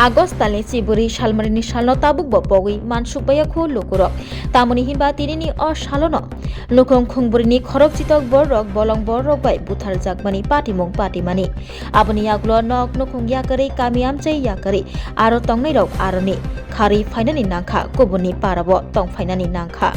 August তালনি চিবুরি সালমারিনি সালno tabuk bo pogui mansukbaya khu lukurok tamoni himba tinini o salono lukong khungburini khorok chitok borok bolong borok bai buthar jakmani patimong patimani aboni aglo nok nukhung yakari kami amchei yakari aro tongnai rok aroni khari fainani nangkha kobuni parabo tong fainani nangkha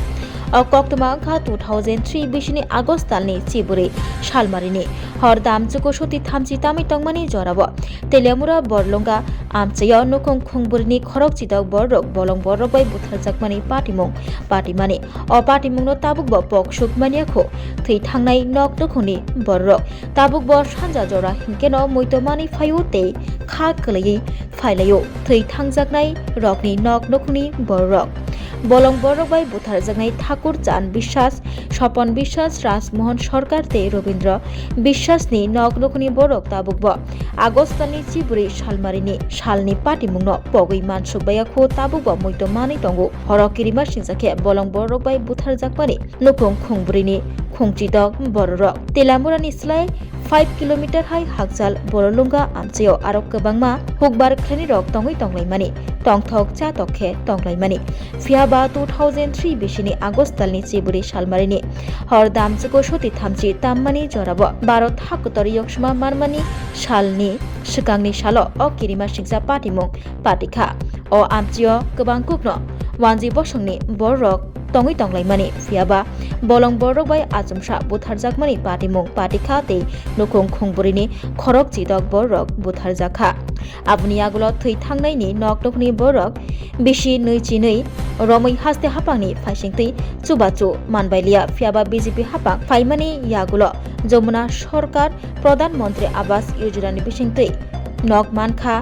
Oktoma angka 2003 bisini Agust talni Ciburi Shalmarini hor damchuko shuti thamchi tami tongmani jorabo Telemura borlonga amchayo nukong khungburini khorok chitok borok bolong borok bai buthar jakmani patimani o patimung no tabuk bo pok sukmania kho thei thangnai nok nukhuni borok tabuk bo sanja jora hinkeno muitomani phayute kha klei phailayo thei thangjaknai rokni nok nukhuni borok bolong borok bai buthar jaknai ঠাকুর চান বিশ্বাস স্বপন বিশ্বাস রাজমোহন সরকার তে রবীন্দ্র বিশ্বাস নি নগনখনি বরক তাবুকব আগস্টনি চিবুরি সালমারিনি সালনি পাটিমুংন পগৈ মানসুকবায়া খো তাবুকব মইতো মানি তঙ্গু হরকিরিমা সিংজাকে বলং বরক bai buthar jakmani nukong khungburini khungchidok borok telamurani slai 5 kilometer hai hakjal borolunga amcheo aro kobangma hukbar khlani rok tongoi tonglaimani tongthok cha tokhe tonglaimani fiaba 2003 bisini Agust talni Ciburi Shalmarini hor damchuko shuti thamchi tammani jorabo 12 thakutori yoksma marmani shalni sikangni salo o kirima singsa patimung patikha o amcheo kobang kukno wanji bosongni borok tongoi tonglaimani fiaba bolong borok bai achumsa buthar jakmani patimung patikha te nukong khungburini khorok chidok borok buthar jakha abuni agulo thei thangnai ni noknokni borok bishi nui chinui romoi haste hapangni phaisingtei chubachu manbailia fiaba BJP hapang faimani yagulo Jamuna Sarkar Pradhan Mantri Awas Yojana ni bisingtei nok mankha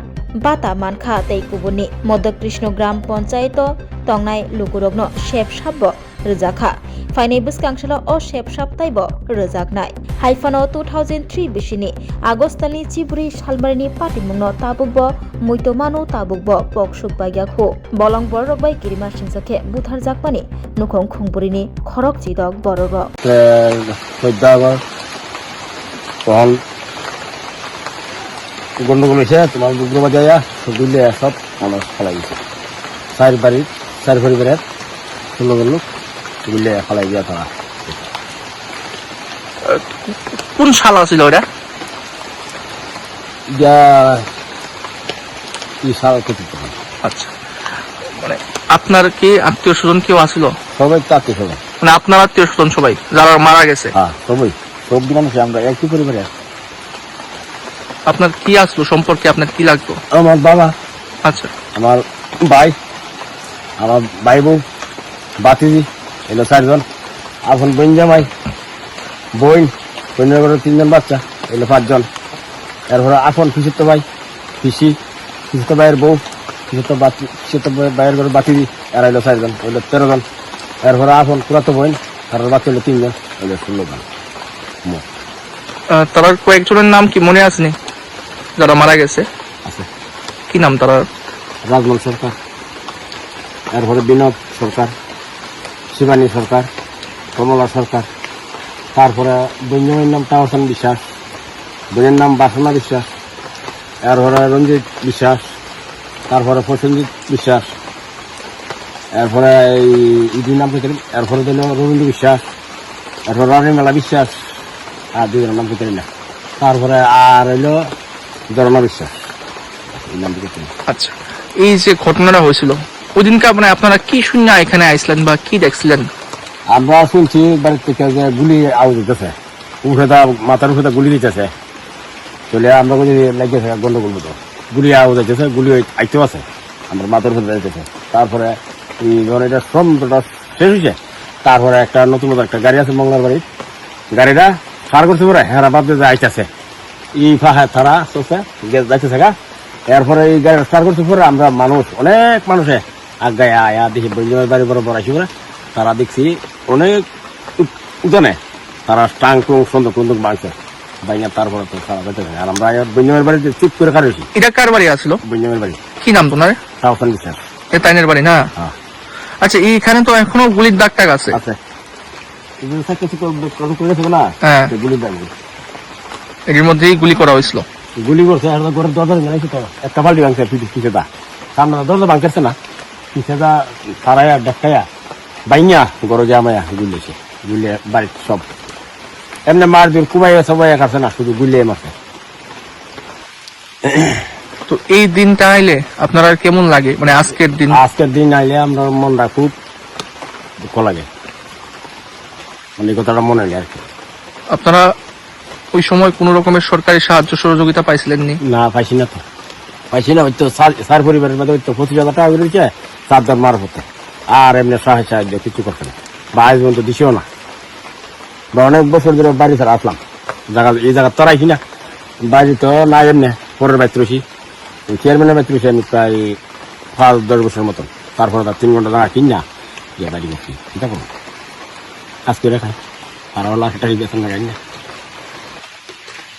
bata mankha tei kubuni Modak Krishna Gram Panchayato tongnai lukurokno shep sabbo rjakha fainai bwskangshalo o shep saptaibo rjaknai haifano 2003 bisini Agust talni Ciburi Shalmarini patimungno tabukbo muitomano tabukbo poksukbaya kho bolong borok bai kirima singjakhe buthar jakmani nukong khungburini khorok chidok borok Dabar pohon গন্ডগোল হয়েছে তোমার গুগলো বাজাইয়া সবগুলি সব মানুষ ফেলাই গেছে চার পরিবারের 16 লোক গুলি ফেলাই গিয়া তারা কোন সাল ছিল ওটা কি সাল কথিত আচ্ছা মানে আপনার কি আত্মীয় স্বজন কেউ আসছিল সবাই তো আত্মীয় স্বজন মানে আপনার আত্মীয় স্বজন সবাই যারা মারা গেছে হ্যাঁ সবাই সব মানুষ আমরা একই পরিবারে আপনার কি আসলো সম্পর্কে আপনার কি লাগতো আমার বাবা আচ্ছা আমার ভাই বউ বাতিজি এলো 4 জন আপন বোন জামাই বোনের ঘরে 3 জন বাচ্চা এলো 5 জন এরপরে আপন পিসিত ভাই পিসিত ভাইয়ের বউ পিসিত ভাইয়ের ঘরে বাতিজি এরা এলো 4 জন এলো 13 জন এরপরে আপন পুরাতো বোন আর বাচ্চা এলো 3 জন এলো 16 জন তার কয়েকজনের নাম কি মনে আছে নি যারা মারা গেছে আছে কি নাম তার রাজমোহন সরকার এরপরে বিনোদ সরকার শিবানী সরকার কমলা সরকার তারপরে বোনের নাম তাওসান বিশ্বাস বোনের নাম বাসনা বিশ্বাস এরপরে রঞ্জিত বিশ্বাস তারপরে প্রসেনজিৎ বিশ্বাস এরপরে ইদির নাম পেতে এরপরে দিল রবীন্দ্র বিশ্বাস এরপরে রানীমেলা বিশ্বাস আর দুজনের নাম পেতে না তারপরে আর হইলো ধরনা বিশ্বাস এই নাম পেতে আচ্ছা এই যে ঘটনাটা হয়েছিল ওই দিনকে আপনারা কি শুনে এখানে আইছিলেন বা কি দেখছিলেন আমরা শুনছি বাড়ির থেকে যে গুলি আওয়াজ দিতেছে মাথার উপরে গুলি দিতেছে চলে আমরা লাগিয়েছে গন্ডগোল মতো গুলি আওয়াজ দিতেছে গুলি আইতেও আছে আমার মাথার উপরে যাইতেছে তারপরে এই ধর এটা শ্রমটা শেষ হয়েছে তারপরে একটা নতুন একটা গাড়ি আছে মঙ্গলার বাড়ির গাড়িটা সার করছে পরে হেরা বাদ দিয়ে আইতেছে এই ফাঁকা তারা চলছে যাইতেছে গা এরপরে এই গাড়িটা সার করছে পরে আমরা অনেক মানুষে আগায় আয়া দেখি বন্ধুদের বাড়ি বরাবর আসি পরে তারা দেখছি অনেক উঠানে তারা টাং টুং সন্দক টন্দক বাঁধছে বাইনা তারপরে তো সারা যেতে আর আমরা বন্ধুদের বাড়িতে চুপ করে কারছি এটা কার বাড়ি আসলো বন্ধুদের বাড়ি কি নাম তোমার তাওসান বিশ্বাস এ তাইনের বাড়ি না হ্যাঁ আচ্ছা এইখানে তো এখনো গুলির দাগ টাগ আছে আচ্ছা কিছু তো না হ্যাঁ গুলি দাগ এর মধ্যেই গুলি করা হয়েছিল গুলি করছে আর ঘরের দরজা জানাইছি তো একটা বাল্টি ভাঙছে পিছে দা সামনে দরজা ভাঙতেছে না পিছে দা সারাইয়া ডাকাইয়া বাইনিয়া ঘরে জামাইয়া গুলিয়েছে গুলিয়ে বাড়ির সব এমনি মার দূর কুবাইয়া সবাই কাছে না শুধু গুলিয়ে মারছে। তো এই দিনটা আইলে আপনার আর কেমন লাগে, মানে আজকের দিন? আজকের দিন আইলে আমরা মনটা খুব দুঃখ লাগে, মানে এই কথাটা মনে নেই আর কি। আপনারা ওই সময় কোন রকমের সরকারি সাহায্য সহযোগিতা পাইছিলেন নি? না পাইছি না তো, পাইছি না। ওই তো সার পরিবারের মধ্যে ওই তো 25,000 টাকা বেরিয়েছে চারদার মার হতে, আর এমনি সাহায্য কিছু করছে না বা আজ পর্যন্ত দিছেও না। বা অনেক বছর ধরে বাড়ি ছাড়া আসলাম, এই জায়গা তো রাখি না, বাড়ি তো না এমনি পরের বাড়িতে রয়েছি, চেয়ারম্যানের বাড়িতে রয়েছি আমি প্রায় 5-10 বছর মতন। তারপরে তার 3 ঘন্টা জায়গা কিনা বাড়ি করছি, চিন্তা করুন আজকে রেখায় আর লাখ টাকা বেতন লাগাই না।